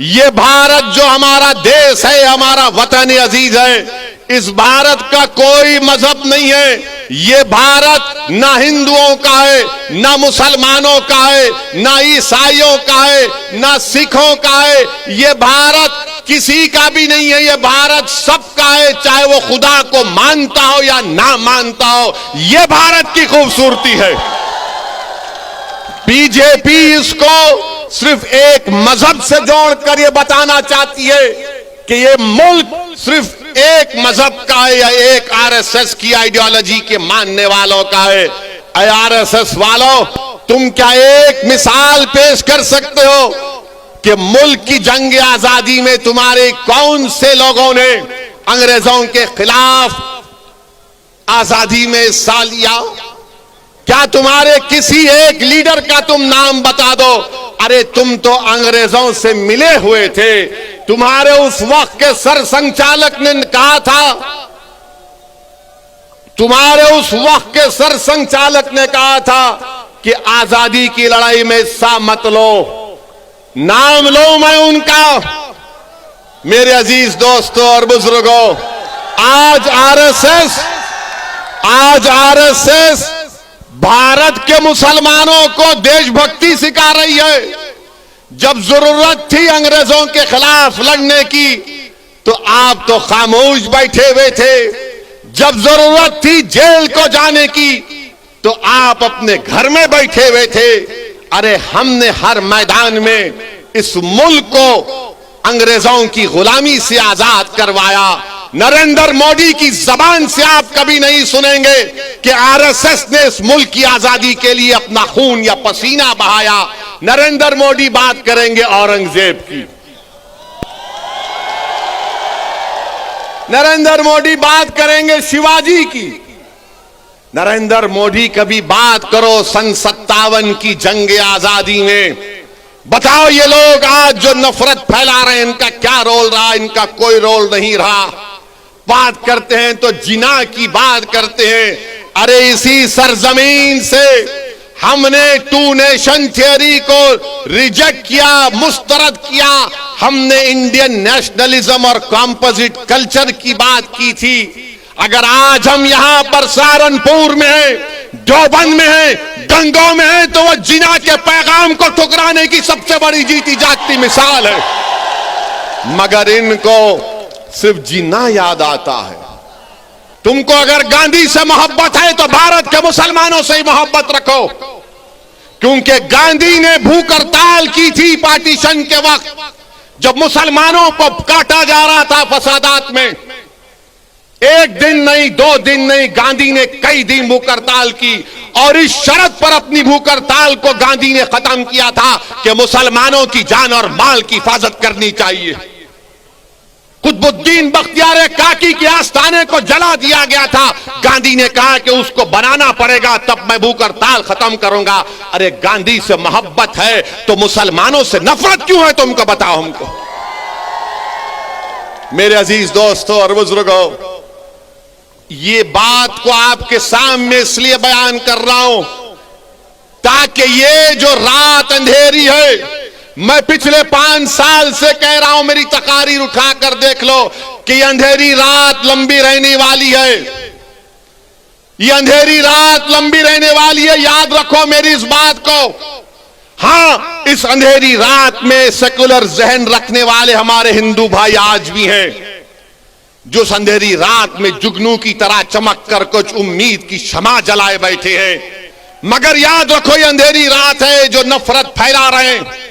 ये भारत जो हमारा देश है, हमारा वतन अजीज है, इस भारत का कोई मजहब नहीं है। ये भारत ना हिंदुओं का है, ना मुसलमानों का है, ना ईसाइयों का है, ना सिखों का है। ये भारत किसी का भी नहीं है। ये भारत सबका है, चाहे वो खुदा को मानता हो या ना मानता हो। ये भारत की खूबसूरती है। बीजेपी इसको सिर्फ एक मजहब से जोड़कर ये बताना चाहती है कि ये मुल्क सिर्फ एक मजहब का है या एक आरएसएस की आइडियोलॉजी के मानने वालों का है। आरएसएस वालों, तुम क्या एक मिसाल पेश कर सकते हो कि मुल्क की जंग आजादी में तुम्हारे कौन से लोगों ने अंग्रेजों के खिलाफ आजादी में हिस्सा लिया? क्या तुम्हारे किसी एक लीडर का तुम नाम बता दो। अरे तुम तो अंग्रेजों से मिले हुए थे। तुम्हारे उस वक्त के सरसंघचालक ने कहा था, तुम्हारे उस वक्त के सरसंघचालक ने कहा था कि आजादी की लड़ाई में हिस्सा मत लो। नाम लो मैं उनका। मेरे अजीज दोस्तों और बुजुर्गों, आज आरएसएस भारत के मुसलमानों को देशभक्ति सिखा रही है। जब जरूरत थी अंग्रेजों के खिलाफ लड़ने की तो आप तो खामोश बैठे हुए थे। जब जरूरत थी जेल को जाने की तो आप अपने घर में बैठे हुए थे। अरे हमने हर मैदान में इस मुल्क को अंग्रेजों की गुलामी से आजाद करवाया। नरेंद्र मोदी की जबान से आप कभी नहीं सुनेंगे कि आरएसएस ने इस मुल्क की आजादी के लिए अपना खून या पसीना बहाया। नरेंद्र मोदी बात करेंगे औरंगजेब की, नरेंद्र मोदी बात करेंगे शिवाजी की। नरेंद्र मोदी कभी बात करो सन 57 की जंग आजादी में। बताओ ये लोग आज जो नफरत फैला रहे हैं, इनका क्या रोल रहा? इनका कोई रोल नहीं रहा। बात करते हैं तो जिना की बात करते हैं। अरे इसी सरजमीन से हमने टू नेशन थियरी को रिजेक्ट किया, मुस्तरद किया। हमने इंडियन नेशनलिज्म और कॉम्पोजिट कल्चर की बात की थी। अगर आज हम यहां पर सहारनपुर में हैं, देवबंद में हैं, गंगों में हैं, तो वो जिना के पैगाम को ठुकराने की सबसे बड़ी जीती जागती मिसाल है। मगर इनको सिर्फ जिना याद आता है। तुमको अगर गांधी से मोहब्बत है तो भारत के मुसलमानों से ही मोहब्बत रखो, क्योंकि गांधी ने भूख हड़ताल की थी पार्टीशन के वक्त, जब मुसलमानों को काटा जा रहा था फसादात में। एक दिन नहीं, 2 दिन नहीं, गांधी ने कई दिन भूख हड़ताल की और इस शर्त पर अपनी भूख हड़ताल को गांधी ने खत्म किया था कि मुसलमानों की जान और माल की हिफाजत करनी चाहिए। कुतुबुद्दीन बख्तियार काकी के आस्थाने को जला दिया गया था। गांधी ने कहा कि उसको बनाना पड़ेगा, तब मैं भूख हड़ताल खत्म करूंगा। अरे गांधी से मोहब्बत है तो मुसलमानों से नफरत क्यों है? तुमको बताओ हमको। मेरे अजीज दोस्तों और बुजुर्गों, ये बात को आपके सामने इसलिए बयान कर रहा हूं ताकि ये जो रात अंधेरी है, मैं पिछले 5 साल से कह रहा हूं, मेरी तकारीर उठाकर देख लो कि ये अंधेरी रात लंबी रहने वाली है। ये अंधेरी रात लंबी रहने वाली है, याद रखो मेरी इस बात को। हां, इस अंधेरी रात में सेकुलर जहन रखने वाले हमारे हिंदू भाई आज भी हैं, जो अंधेरी रात में जुगनू की तरह चमक कर कुछ उम्मीद की शमा जलाए बैठे हैं। मगर याद रखो ये अंधेरी रात है जो नफरत फैला रहे हैं।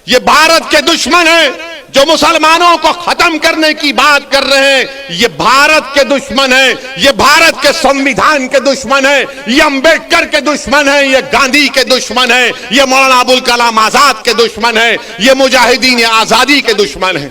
ये भारत के दुश्मन हैं जो मुसलमानों को खत्म करने की बात कर रहे हैं। ये भारत के दुश्मन हैं, ये भारत के संविधान के दुश्मन हैं, ये अंबेडकर के दुश्मन हैं, ये गांधी के दुश्मन हैं, ये मौलाना अबुल कलाम आजाद के दुश्मन हैं, ये मुजाहिदीन आजादी के दुश्मन हैं।